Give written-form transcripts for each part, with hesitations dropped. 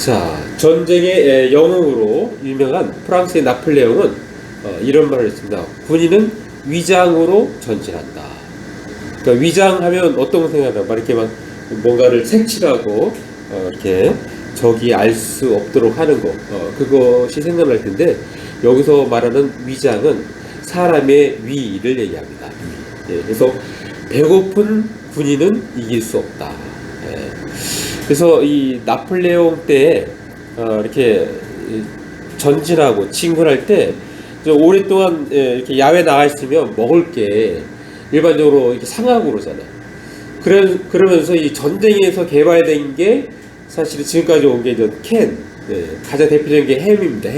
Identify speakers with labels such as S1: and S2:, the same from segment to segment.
S1: 자, 전쟁의 영웅으로 유명한 프랑스의 나폴레옹은 이런 말을 했습니다. 군인은 위장으로 전진한다. 그러니까 위장하면 어떤 거 생각하나? 막 이렇게 막 뭔가를 색칠하고 이렇게 적이 알 수 없도록 하는 거, 그것이 생각날 텐데 여기서 말하는 위장은 사람의 위를 얘기합니다. 위. 예, 그래서 배고픈 군인은 이길 수 없다. 예. 그래서 이 나폴레옹 때 이렇게 전진하고 진군할 때 오랫동안 이렇게 야외 나가 있으면 먹을 게 일반적으로 이렇게 상하고 그러잖아요. 그러면서 이 전쟁에서 개발된 게 사실 지금까지 온 게 캔, 가장 대표적인 게 햄입니다.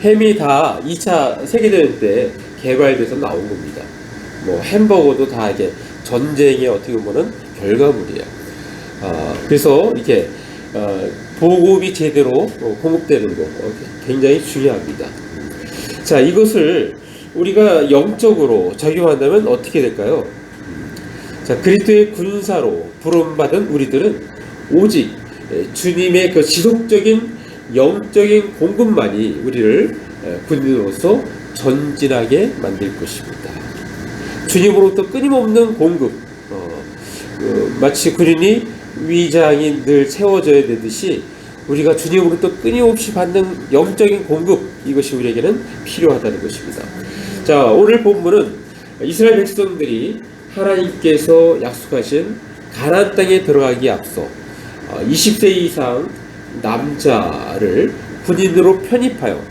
S1: 햄이 다 2차 세계대전 때 개발돼서 나온 겁니다. 뭐 햄버거도 다 이게 전쟁의 어떻게 보면은 결과물이에요. 그래서 이렇게 보급이 제대로 공급되는 거 굉장히 중요합니다. 자, 이것을 우리가 영적으로 적용한다면 어떻게 될까요? 자, 그리스도의 군사로 부름받은 우리들은 오직 주님의 그 지속적인 영적인 공급만이 우리를 군인으로서 전진하게 만들 것입니다. 주님으로부터 끊임없는 공급, 마치 군인이 위장이 늘 채워져야 되듯이 우리가 주님으로부터 끊임없이 받는 영적인 공급, 이것이 우리에게는 필요하다는 것입니다. 자, 오늘 본문은 이스라엘 백성들이 하나님께서 약속하신 가나안 땅에 들어가기에 앞서 20세 이상 남자를 군인으로 편입하여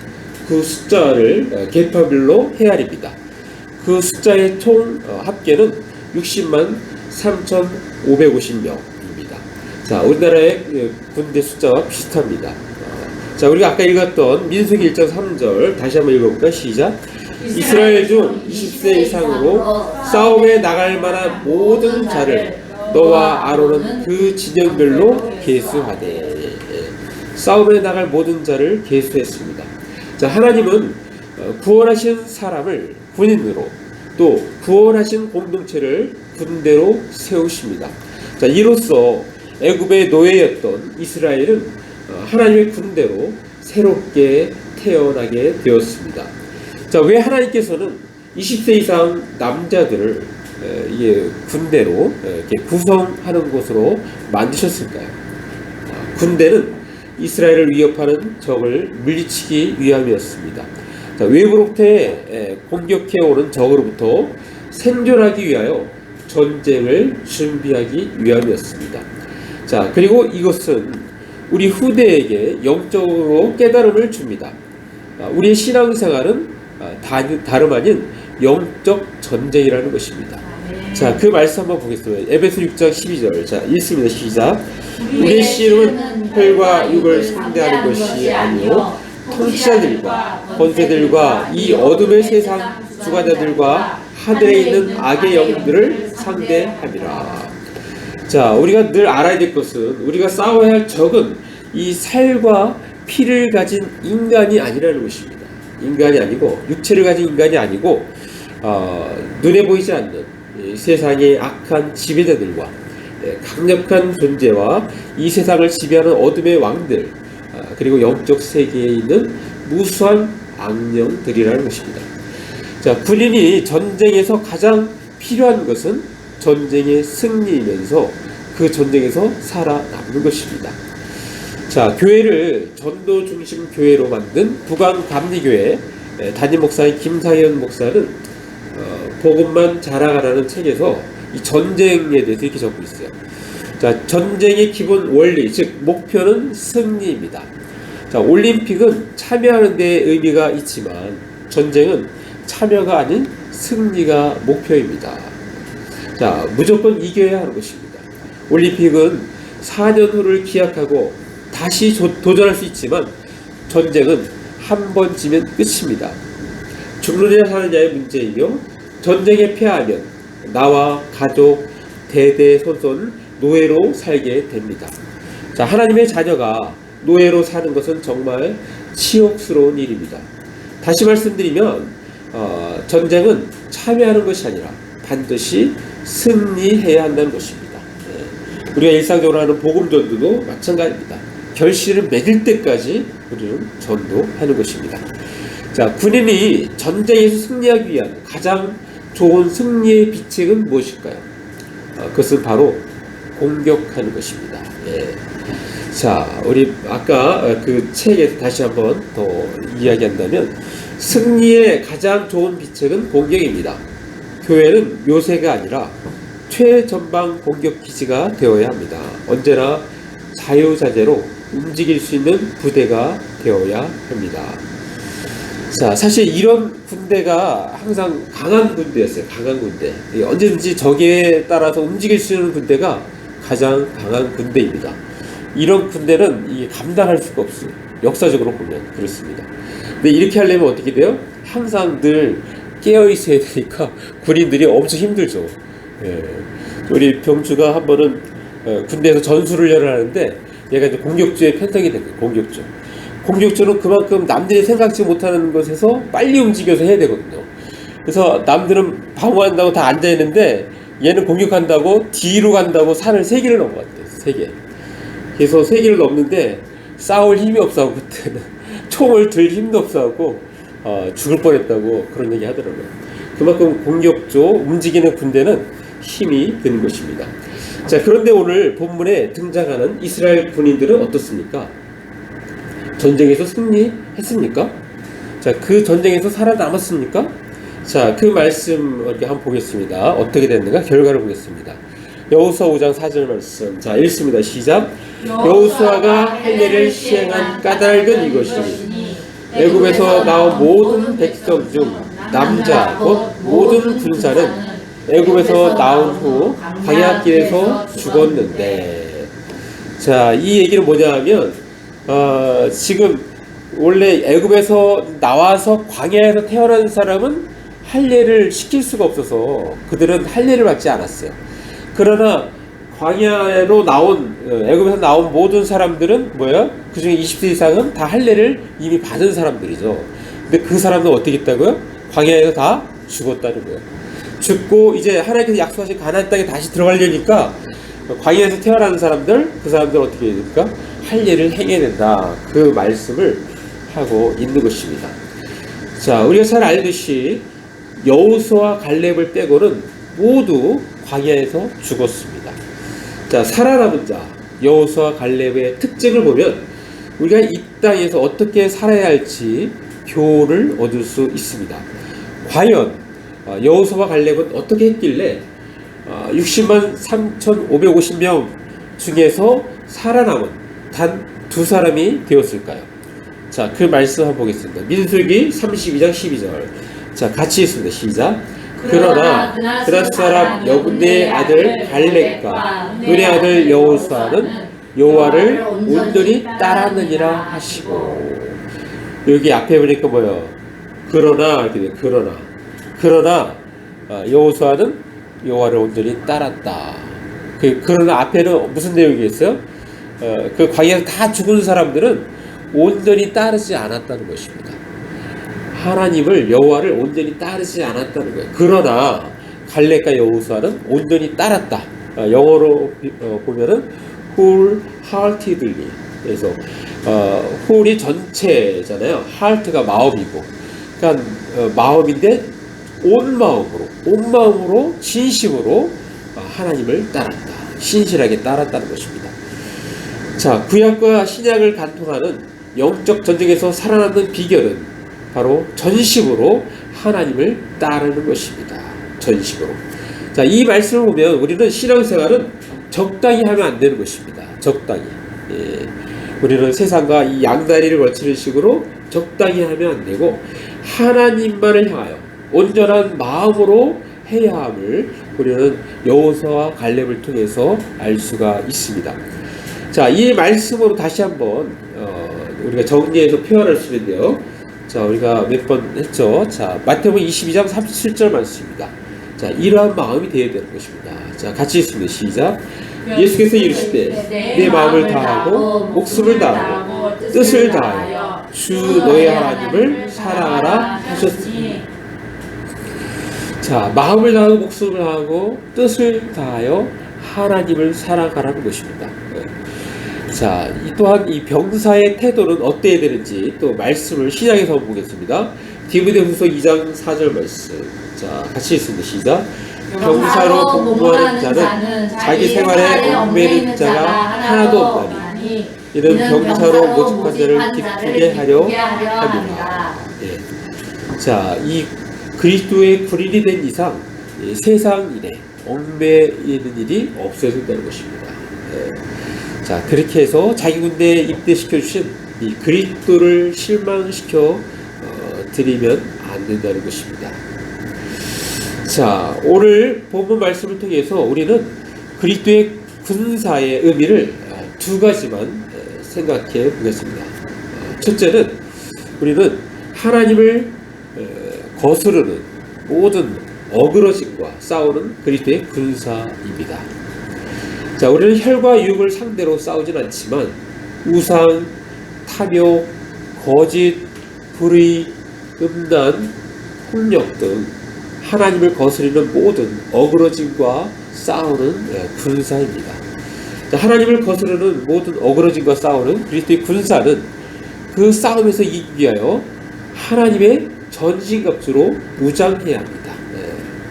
S1: 그 숫자를 계파별로 헤아립니다. 그 숫자의 총 합계는 60만 3,550명입니다. 자, 우리나라의 군대 숫자와 비슷합니다. 자, 우리가 아까 읽었던 민수기 1장 3절 다시 한번 읽어볼까요? 시작. 이스라엘 중 20세 이상으로 싸움에 나갈 만한 모든 자를 너와 아론은 그 진영별로 계수하되. 싸움에 나갈 모든 자를 계수했습니다. 자, 하나님은 구원하신 사람을 군인으로, 또 구원하신 공동체를 군대로 세우십니다. 자, 이로써 애굽의 노예였던 이스라엘은 하나님의 군대로 새롭게 태어나게 되었습니다. 자, 왜 하나님께서는 20세 이상 남자들을 군대로 이렇게 구성하는 것으로 만드셨을까요? 군대는 이스라엘을 위협하는 적을 물리치기 위함이었습니다. 자, 외부로부터 공격해오는 적으로부터 생존하기 위하여 전쟁을 준비하기 위함이었습니다. 자, 그리고 이것은 우리 후대에게 영적으로 깨달음을 줍니다. 우리의 신앙생활은 다름 아닌 영적 전쟁이라는 것입니다. 자, 그 말씀 한번 보겠습니다. 에베소 6장 12절. 자, 읽습니다. 시작. 우리의 씨름은 혈과 육을 상대하는 것이 아니요 통치자들과 권세들과 이 어둠의 세상 주관자들과 하늘에 있는 악의 영들을 상대함이라. 자, 우리가 늘 알아야 될 것은 우리가 싸워야 할 적은 이 살과 피를 가진 인간이 아니라는 것입니다. 인간이 아니고 육체를 가진 인간이 아니고 눈에 보이지 않는 세상의 악한 지배자들과 강력한 존재와 이 세상을 지배하는 어둠의 왕들, 그리고 영적 세계에 있는 무수한 악령들이라는 것입니다. 자, 군인이 전쟁에서 가장 필요한 것은 전쟁의 승리이면서 그 전쟁에서 살아남는 것입니다. 자, 교회를 전도 중심 교회로 만든 부강 감리교회 담임 목사인 김상현 목사는 복음만 자랑하라는 책에서 이 전쟁에 대해서 이렇게 적고 있어요. 자, 전쟁의 기본 원리, 즉 목표는 승리입니다. 자, 올림픽은 참여하는 데 의미가 있지만 전쟁은 참여가 아닌 승리가 목표입니다. 자, 무조건 이겨야 하는 것입니다. 올림픽은 4년 후를 기약하고 다시 도전할 수 있지만 전쟁은 한 번 지면 끝입니다. 죽느냐 사느냐의 문제이며 전쟁에 패하면 나와 가족, 대대손손 노예로 살게 됩니다. 자, 하나님의 자녀가 노예로 사는 것은 정말 치욕스러운 일입니다. 다시 말씀드리면 전쟁은 참여하는 것이 아니라 반드시 승리해야 한다는 것입니다. 우리가 일상적으로 하는 복음전도도 마찬가지입니다. 결실을 맺을 때까지 우리는 전도하는 것입니다. 자, 군인이 전쟁에서 승리하기 위한 가장 좋은 승리의 비책은 무엇일까요? 그것은 바로 공격하는 것입니다. 예. 자, 우리 아까 그 책에서 다시 한번 더 이야기한다면 승리의 가장 좋은 비책은 공격입니다. 교회는 요새가 아니라 최전방 공격 기지가 되어야 합니다. 언제나 자유자재로 움직일 수 있는 부대가 되어야 합니다. 자, 사실 이런 군대가 항상 강한 군대였어요. 강한 군대. 언제든지 적에 따라서 움직일 수 있는 군대가 가장 강한 군대입니다. 이런 군대는 감당할 수가 없어요. 역사적으로 보면 그렇습니다. 근데 이렇게 하려면 어떻게 돼요? 항상 늘 깨어 있어야 되니까 군인들이 엄청 힘들죠. 예. 우리 병주가 한 번은 군대에서 전술훈련을 하는데 얘가 이제 공격조에 편성이 된 거예요. 공격조. 공격조는 그만큼 남들이 생각지 못하는 곳에서 빨리 움직여서 해야 되거든요. 그래서 남들은 방어한다고 다 앉아있는데 얘는 공격한다고 뒤로 간다고 산을 3개를 넘어갔대요. 3개. 그래서 3개를 넘는데 싸울 힘이 없어하고 그때는 총을 들 힘도 없어하고 죽을 뻔했다고 그런 얘기 하더라고요. 그만큼 공격조 움직이는 군대는 힘이 드는 것입니다. 자, 그런데 오늘 본문에 등장하는 이스라엘 군인들은 어떻습니까? 전쟁에서 승리했습니까? 자, 그 전쟁에서 살아남았습니까? 자, 그 말씀 이렇게 한번 보겠습니다. 어떻게 됐는가? 결과를 보겠습니다. 여호수아 5장 4절 말씀. 자, 읽습니다. 시작. 여호수아가 할 일을 시행한 까닭은 이것이니 애굽에서 나온 모든 백성 중 남자 곧 모든 군사는 애굽에서 나온 후 광야길에서 죽었는데. 자, 이 얘기는 뭐냐 하면 지금 원래 애굽에서 나와서 광야에서 태어난 사람은 할례를 시킬 수가 없어서 그들은 할례를 받지 않았어요. 그러나 광야로 나온 애굽에서 나온 모든 사람들은 뭐예요? 그중에 20세 이상은 다 할례를 이미 받은 사람들이죠. 근데 그 사람들은 어떻게 했다고요? 광야에서 다 죽었다는 거예요. 죽고 이제 하나님께서 약속하신 가나안 땅에 다시 들어가려니까 광야에서 태어난 사람들, 그 사람들 어떻게 해야 됩니까? 할례를 행해야 된다. 그 말씀을 하고 있는 것입니다. 자, 우리가 잘 알듯이 여호수아와 갈렙을 빼고는 모두 광야에서 죽었습니다. 자, 살아남은 자 여호수아와 갈렙의 특징을 보면 우리가 이 땅에서 어떻게 살아야 할지 교훈을 얻을 수 있습니다. 과연 여호수아와 갈렙은 어떻게 했길래 60만 3,550명 중에서 살아남은 단 2사람이 되었을까요? 자, 그 말씀 한번 보겠습니다. 민수기 32장 12절. 자, 같이 읽습니다. 시작. 그러나 그닷 사람 여분네의 아들 갈렙과 눈의 아들 여호수아는 여호와를 온전히 따랐느니라 하시고. 여기 앞에 보니까 뭐예요? 그러나 이렇게 돼요. 그러나 여호수아는 여호와를 온전히 따랐다. 그러나 앞에는 무슨 내용이 있어요? 그 광야에서 다 죽은 사람들은 온전히 따르지 않았다는 것입니다. 하나님을 여호와를 온전히 따르지 않았다는 거예요. 그러나 갈렙과 여호수아는 온전히 따랐다. 영어로 보면은 wholeheartedly. 그래서 whole이 전체잖아요. heart가 마음이고, 그러니까 마음인데 온 마음으로 진심으로 하나님을 따랐다. 신실하게 따랐다는 것입니다. 자, 구약과 신약을 간통하는 영적 전쟁에서 살아남는 비결은 바로 전심으로 하나님을 따르는 것입니다. 전심으로. 자, 이 말씀을 보면 우리는 신앙생활은 적당히 하면 안 되는 것입니다. 적당히. 예. 우리는 세상과 이 양다리를 걸치는 식으로 적당히 하면 안 되고 하나님만을 향하여 온전한 마음으로 해야 함을 우리는 여호수아와 갈렙을 통해서 알 수가 있습니다. 자, 이 말씀으로 다시 한번 우리가 정리해서 표현할 수 있는데요. 자, 우리가 몇 번 했죠. 자, 마태복음 22장 37절 말씀입니다. 자, 이러한 마음이 되어야 되는 것입니다. 자, 같이 읽습니다. 시작. 예수께서 이르시되 내 마음을 다하고 목숨을 다하고 뜻을 다하여 주 너의 하나님을 사랑하라 하셨으니. 자, 마음을 다하고 목숨을 다하고 뜻을 다하여 하나님을 사랑하라는 것입니다. 자, 또한 이 병사의 태도는 어때야 되는지 또 말씀을 신약에서 보겠습니다. 디모데후서 2장 4절 말씀. 자, 같이 읽습니다. 시작. 병사로 복무하는 자는 자기 생활에 얽매이는 자가 하나도 없나니 이는 병사로 모집한 자를 기쁘게 하려 합니다. 예. 자, 이 그리스도의 군인이 된 이상 세상 일에 얽매이는 일이 없어야 된다는 것입니다. 예. 자, 그렇게 해서 자기 군대에 입대시켜 주신 이 그리스도를 실망시켜 드리면 안 된다는 것입니다. 자, 오늘 본문 말씀을 통해서 우리는 그리스도의 군사의 의미를 두 가지만 생각해 보겠습니다. 첫째는 우리는 하나님을 거스르는 모든 어그러짐과 싸우는 그리스도의 군사입니다. 자, 우리는 혈과 육을 상대로 싸우진 않지만 우상, 탐욕, 거짓, 불의, 음란, 폭력 등 하나님을 거스르는 모든 어그러짐과 싸우는 군사입니다. 자, 하나님을 거스르는 모든 어그러짐과 싸우는 그리스도의 군사는 그 싸움에서 이기기 위하여 하나님의 전신갑주로 무장해야 합니다.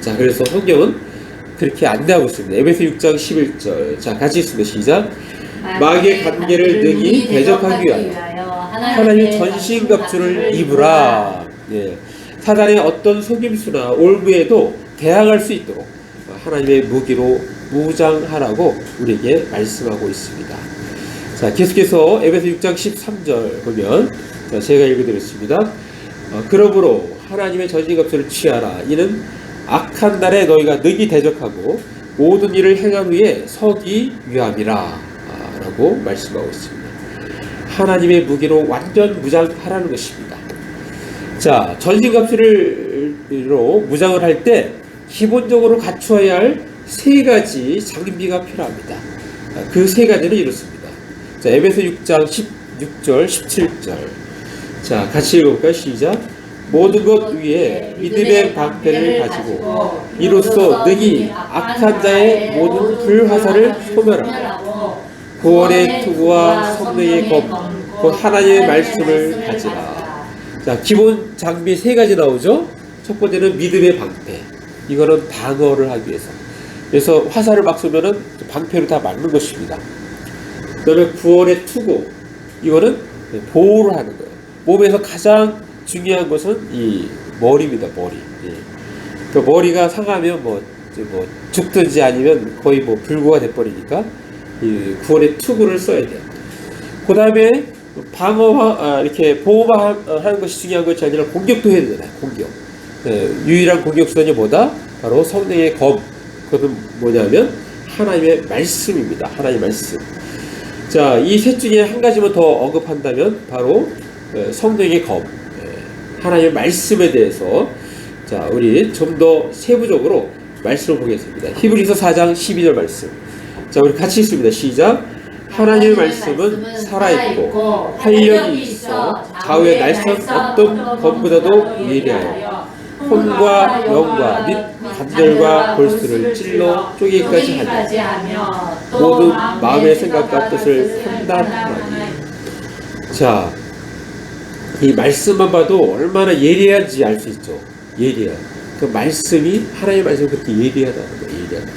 S1: 자, 그래서 성경은 그렇게 안내하고 있습니다. 에베소 6장 11절. 자, 같이 읽습니다. 시작. 마귀의 관계를 능히 대적하기 위하여 하나님의 전신갑주를 입으라. 예. 사단의 어떤 속임수나 올무에도 대항할 수 있도록 하나님의 무기로 무장하라고 우리에게 말씀하고 있습니다. 자, 계속해서 에베소 6장 13절 보면, 자, 제가 읽어드렸습니다. 그러므로 하나님의 전신갑주를 취하라. 이는 악한 날에 너희가 능히 대적하고 모든 일을 행한 후에 서기 위함이라 라고 말씀하고 있습니다. 하나님의 무기로 완전 무장하라는 것입니다. 자, 전신갑주로 무장을 할 때 기본적으로 갖추어야 할 세 가지 장비가 필요합니다. 그 세 가지는 이렇습니다. 자, 에베소 6장 16절, 17절. 자, 같이 읽어볼까요? 시작. 모든 것 위에 믿음의 방패를 가지고 이로써 능히 악한 자의 모든 불화살을 소멸하고 구원의 투구와 성령의 검, 곧 하나님의 말씀을 가지라. 자, 기본 장비 세 가지 나오죠. 첫 번째는 믿음의 방패. 이거는 방어를 하기 위해서. 그래서 화살을 막 쏘면은 방패로 다 막는 것입니다. 그다음에 구원의 투구. 이거는 보호를 하는 거예요. 몸에서 가장 중요한 것은 이 머리입니다. 머리. 예. 그 머리가 상하면 뭐 죽든지 아니면 거의 불구가 돼버리니까 이 구원의 투구를 써야 돼요. 그 다음에 이렇게 보호만 하는 것이 중요한 것이 아니라 공격도 해야 되잖아요. 공격. 예, 유일한 공격수단이 뭐다? 바로 성령의 검. 그것은 뭐냐면 하나님의 말씀입니다. 하나님의 말씀. 자, 이 셋 중에 한 가지만 더 언급한다면 바로 성령의 검. 하나님의 말씀에 대해서 자, 우리 좀 더 세부적으로 말씀을 보겠습니다. 히브리서 4장 12절 말씀. 자, 우리 같이 읽습니다. 시작. 하나님의 말씀은 살아있고 활력이 있어 좌우의 날선 어떤 검보다도 예리하여 혼과 영과 및 관절과 골수를 찔러 쪼개기까지 하며 모든 마음의 생각과 뜻을 판단하니. 자, 이 말씀만 봐도 얼마나 예리한지 알 수 있죠. 예리한. 그 말씀이, 하나님의 말씀이 그렇게 예리하다는 거예요. 예리하다.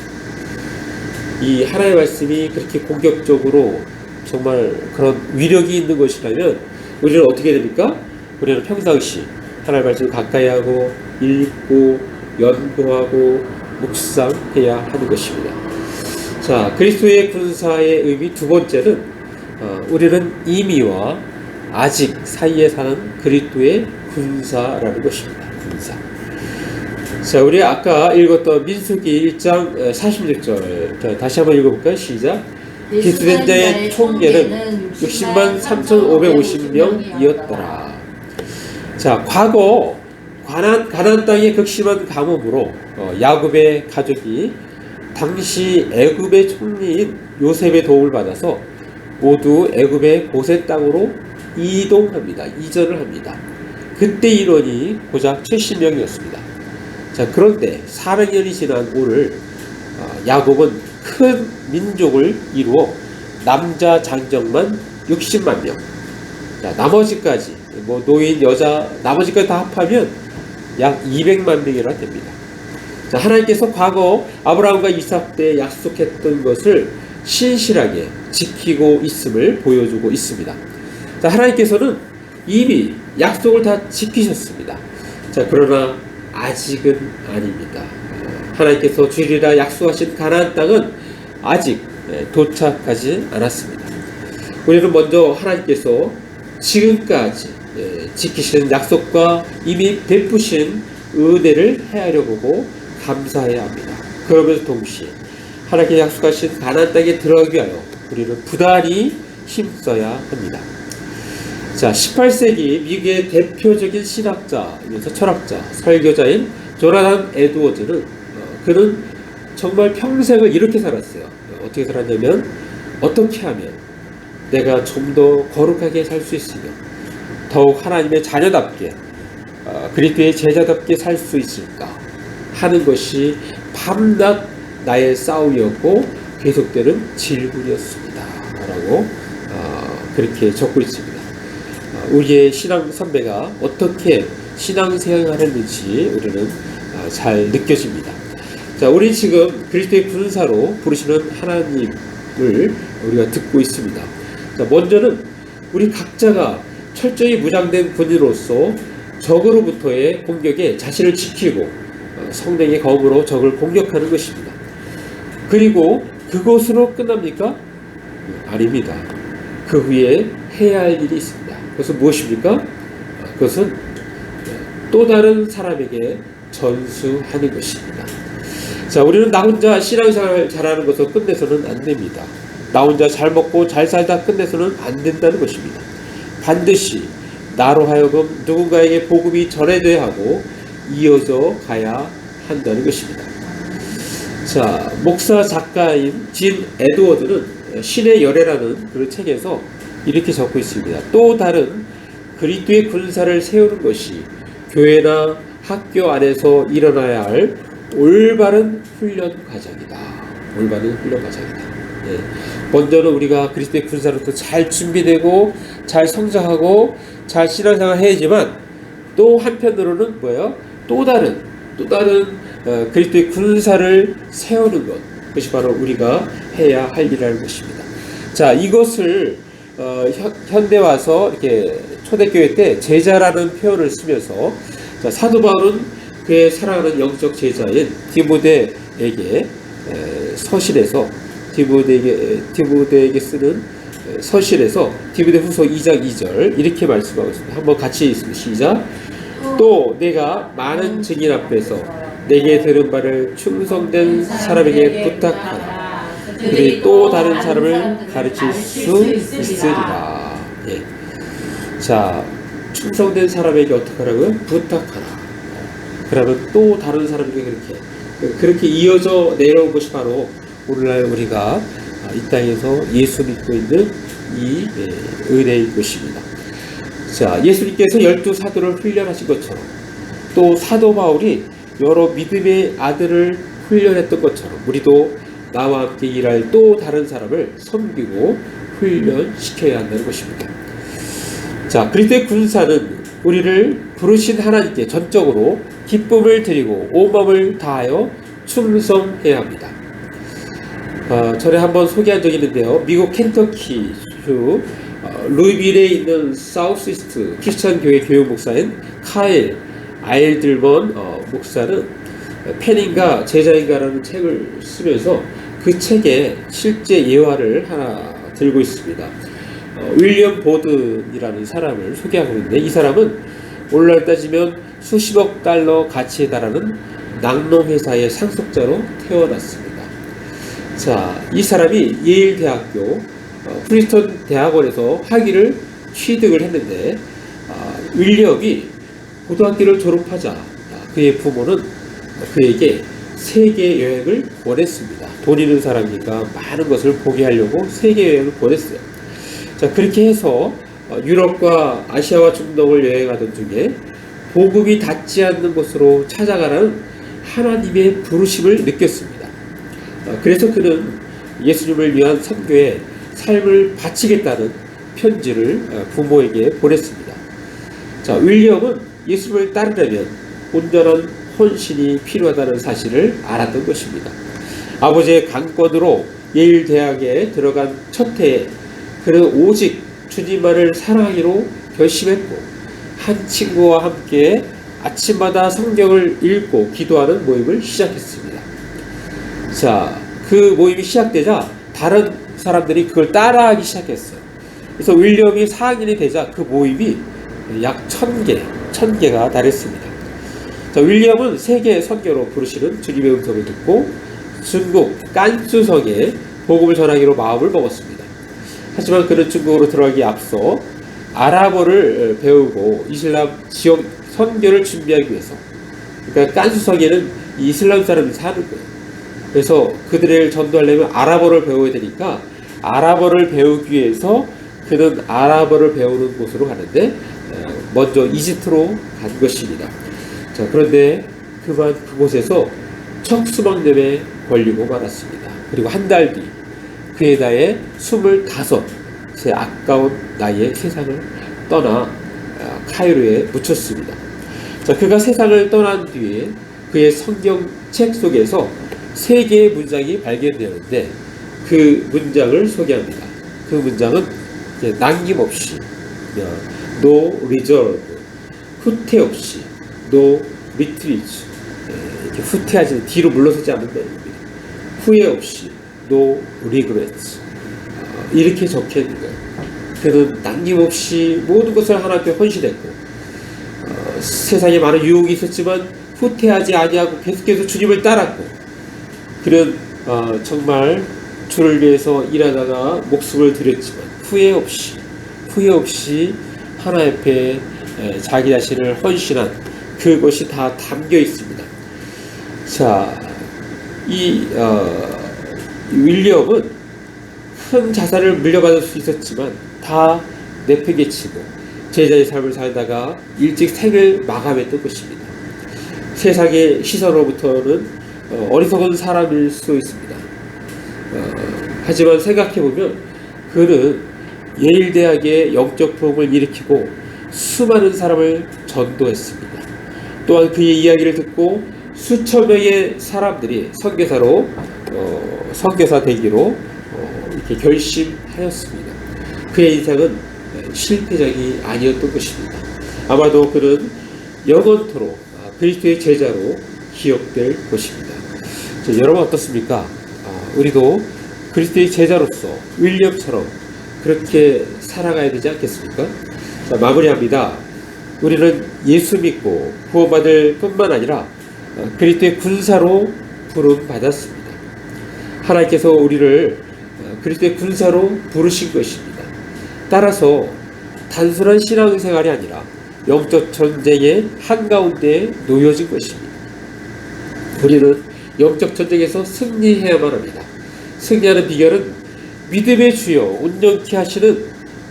S1: 이 하나님의 말씀이 그렇게 공격적으로 정말 그런 위력이 있는 것이라면 우리는 어떻게 됩니까? 우리는 평상시 하나님의 말씀을 가까이 하고 읽고 연구하고 묵상해야 하는 것입니다. 자, 그리스도의 군사의 의미 두 번째는 우리는 이미와 아직 사이에 사는 그리스도의 군사라는 것입니다. 군사. 자, 우리 아까 읽었던 민수기 1장 46절 다시 한번 읽어볼까요? 시작. 기수된 자의 총계는 60만 3,550명이었더라. 자, 과거 가나안 땅의 극심한 가뭄으로 야곱의 가족이 당시 애굽의 총리인 요셉의 도움을 받아서 모두 애굽의 고센 땅으로 이전을 합니다. 그때 인원이 고작 70명이었습니다. 자, 그런데 400년이 지난 오늘 야곱은 큰 민족을 이루어 남자 장정만 60만 명. 자, 나머지까지 뭐 노인, 여자, 나머지까지 다 합하면 약 200만 명이나 됩니다. 자, 하나님께서 과거 아브라함과 이삭 때 약속했던 것을 신실하게 지키고 있음을 보여주고 있습니다. 자, 하나님께서는 이미 약속을 다 지키셨습니다. 자, 그러나 아직은 아닙니다. 하나님께서 주리라 약속하신 가나안 땅은 아직 도착하지 않았습니다. 우리는 먼저 하나님께서 지금까지 지키시는 약속과 이미 베푸신 은혜를 헤아려 보고 감사해야 합니다. 그러면서 동시에 하나님께 약속하신 가나안 땅에 들어가기 위하여 우리는 부단히 힘써야 합니다. 자, 18세기 미국의 대표적인 신학자이면서 철학자, 설교자인 조나단 에드워즈는 그는 정말 평생을 이렇게 살았어요. 어떻게 살았냐면, 어떻게 하면 내가 좀 더 거룩하게 살 수 있으며 더욱 하나님의 자녀답게 그리스도의 제자답게 살 수 있을까 하는 것이 밤낮 나의 싸움이었고 계속되는 질문이었습니다 라고 그렇게 적고 있습니다. 우리의 신앙 선배가 어떻게 신앙생활을 했는지 우리는 잘 느껴집니다. 자, 우리 지금 그리스도의 군사로 부르시는 하나님을 우리가 듣고 있습니다. 자, 먼저는 우리 각자가 철저히 무장된 군인으로서 적으로부터의 공격에 자신을 지키고 성령의 검으로 적을 공격하는 것입니다. 그리고 그것으로 끝납니까? 아닙니다. 그 후에 해야 할 일이 있습니다. 그것은 무엇입니까? 그것은 또 다른 사람에게 전수하는 것입니다. 자, 우리는 나 혼자 신앙생활 잘하는 것으로 끝내서는 안 됩니다. 나 혼자 잘 먹고 잘 살다 끝내서는 안 된다는 것입니다. 반드시 나로 하여금 누군가에게 복음이 전해져야 하고 이어져 가야 한다는 것입니다. 자, 목사 작가인 진 에드워드는 신의 열애라는 그 책에서 이렇게 적고 있습니다. 또 다른 그리스도의 군사를 세우는 것이 교회나 학교 안에서 일어나야 할 올바른 훈련 과정이다. 올바른 훈련 과정이다. 예. 먼저는 우리가 그리스도의 군사로서 잘 준비되고 잘 성장하고 잘 신앙생활 해야지만 또 한편으로는 뭐예요? 또 다른 그리스도의 군사를 세우는 것, 그것이 바로 우리가 해야 할 일이라는 것입니다. 자, 이것을 현대 와서 이렇게 초대교회 때 제자라는 표현을 쓰면서, 자, 사도 바울은 그의 사랑하는 영적 제자인 디모데에게 서신에서 디모데에게 쓰는 서신에서 디모데후서 2장 2절 이렇게 말씀하고 있습니다. 한번 같이 읽습니다. 시작. 또 내가 많은 증인 앞에서 내게 들은 바를 충성된 사람에게 부탁하라. 그들이 또 다른 사람을 가르칠 수 있으리라. 예. 자, 충성된 사람에게 어떻게 하라고요? 부탁하라. 그러면 또 다른 사람에게 그렇게 이어져 내려온 것이 바로 오늘날 우리가 이 땅에서 예수 믿고 있는 이 은혜인 것입니다. 자, 예수님께서 12사도를 훈련하신 것처럼 또 사도 바울이 여러 믿음의 아들을 훈련했던 것처럼 우리도 나와 함께 일할 또 다른 사람을 섬기고 훈련시켜야 한다는 것입니다. 자, 그리스도의 군사는 우리를 부르신 하나님께 전적으로 기쁨을 드리고 온 마음을 다하여 충성해야 합니다. 전에 한번 소개한 적이 있는데요. 미국 켄터키주 루이빌에 있는 사우스이스트 크리스천 교회 교육 목사인 카일 아일들먼 목사는 팬인가 제자인가라는 책을 쓰면서 그 책에 실제 예화를 하나 들고 있습니다. 윌리엄 보든이라는 사람을 소개하고 있는데, 이 사람은 오늘날 따지면 수십억 달러 가치에 달하는 낙농회사의 상속자로 태어났습니다. 자, 이 사람이 예일 대학교 프리스턴 대학원에서 학위를 취득을 했는데, 윌리엄이 고등학교를 졸업하자 그의 부모는 그에게 세계 여행을 보냈습니다. 돈 있는 사람이니까 많은 것을 보게 하려고 세계 여행을 보냈어요. 자, 그렇게 해서 유럽과 아시아와 중동을 여행하던 중에 복음이 닿지 않는 곳으로 찾아가라는 하나님의 부르심을 느꼈습니다. 그래서 그는 예수님을 위한 선교에 삶을 바치겠다는 편지를 부모에게 보냈습니다. 자, 윌리엄은 예수를 따르려면 온전한 헌신이 필요하다는 사실을 알았던 것입니다. 아버지의 강권으로 예일 대학에 들어간 첫 해에 그는 오직 주님만을 사랑하기로 결심했고 한 친구와 함께 아침마다 성경을 읽고 기도하는 모임을 시작했습니다. 자, 그 모임이 시작되자 다른 사람들이 그걸 따라하기 시작했어요. 그래서 윌리엄이 4학년이 되자 그 모임이 약 1000개가 달했습니다. 자, 윌리엄은 세계 선교로 부르시는 주님의 음성을 듣고 중국 깐수성에 복음을 전하기로 마음을 먹었습니다. 하지만 그는 중국으로 들어가기에 앞서 아랍어를 배우고 이슬람 지역 선교를 준비하기 위해서, 그러니까 깐수성에는 이슬람 사람이 사는 거예요. 그래서 그들을 전도하려면 아랍어를 배워야 되니까 아랍어를 배우기 위해서 그는 아랍어를 배우는 곳으로 가는데 먼저 이집트로 간 것입니다. 자, 그런데 그만 그곳에서 척수막염에 걸리고 말았습니다. 그리고 한 달 뒤 그의 나이에 25세 아까운 나이에 세상을 떠나 카이로에 묻혔습니다. 자, 그가 세상을 떠난 뒤에 그의 성경책 속에서 3개의 문장이 발견되었는데 그 문장을 소개합니다. 그 문장은 남김없이, no reserve, 후퇴 없이, no retreat, 이렇게 후퇴하지, 뒤로 물러서지 않는다. 후회 없이, no regrets, 이렇게 적혀 있는 거예요. 그는 남김없이 모든 것을 하나님께 헌신했고, 세상에 많은 유혹이 있었지만 후퇴하지 아니하고 계속해서 주님을 따랐고, 그는 정말 주를 위해서 일하다가 목숨을 드렸지만 후회 없이 하나님 앞에 자기 자신을 헌신한 그것이 다 담겨 있습니다. 자, 이 윌리엄은 큰 자산을 물려받을 수 있었지만 다 내팽개치고 제자의 삶을 살다가 일찍 생을 마감했던 것입니다. 세상의 시선으로부터는 어리석은 사람일 수 있습니다. 하지만 생각해보면 그는 예일 대학의 영적 부흥을 일으키고 수많은 사람을 전도했습니다. 또한 그의 이야기를 듣고 수천 명의 사람들이 선교사 되기로 이렇게 결심하였습니다. 그의 인생은 실패작이 아니었던 것입니다. 아마도 그는 영원토록 그리스도의 제자로 기억될 것입니다. 자, 여러분 어떻습니까? 우리도 그리스도의 제자로서 윌리엄처럼 그렇게 살아가야 되지 않겠습니까? 자, 마무리합니다. 우리는 예수 믿고 구원받을 뿐만 아니라 그리스도의 군사로 부름받았습니다. 하나님께서 우리를 그리스도의 군사로 부르신 것입니다. 따라서 단순한 신앙생활이 아니라 영적 전쟁의 한가운데에 놓여진 것입니다. 우리는 영적 전쟁에서 승리해야만 합니다. 승리하는 비결은 믿음의 주여 온전케 하시는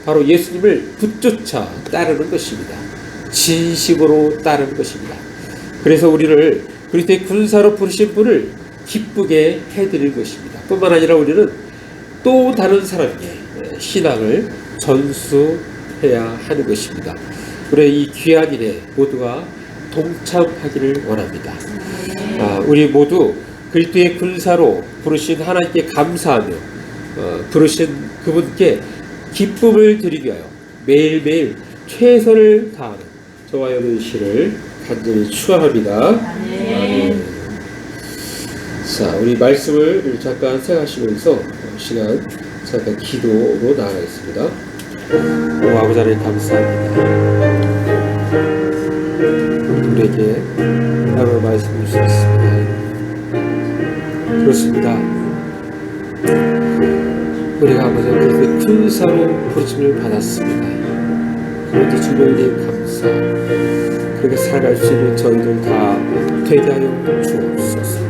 S1: 바로 예수님을 붙쫓아 따르는 것입니다. 진심으로 따르는 것입니다. 그래서 우리를 그리스도의 군사로 부르신 분을 기쁘게 해드릴 것입니다. 뿐만 아니라 우리는 또 다른 사람에게 신앙을 전수해야 하는 것입니다. 우리 이 귀한 일에 모두가 동참하기를 원합니다. 우리 모두 그리스도의 군사로 부르신 하나님께 감사하며 부르신 그분께 기쁨을 드리기 위하여 매일매일 최선을 다하는 저와 여러분들을 간절히 축원합니다. 아멘. 자, 우리 말씀을 잠깐 생각하시면서 시간 잠깐 기도로 나아가겠습니다. 오 아버지 하나님 감사합니다. 우리에게 하나님의 말씀을 주셨습니다. 그렇습니다. 우리가 아버지 하나님의 군사로 부르심을 받았습니다. 그런데 주님에게 감사, 그렇게 살아갈 수 있는 저희들 다 되게 하여 주옵소서.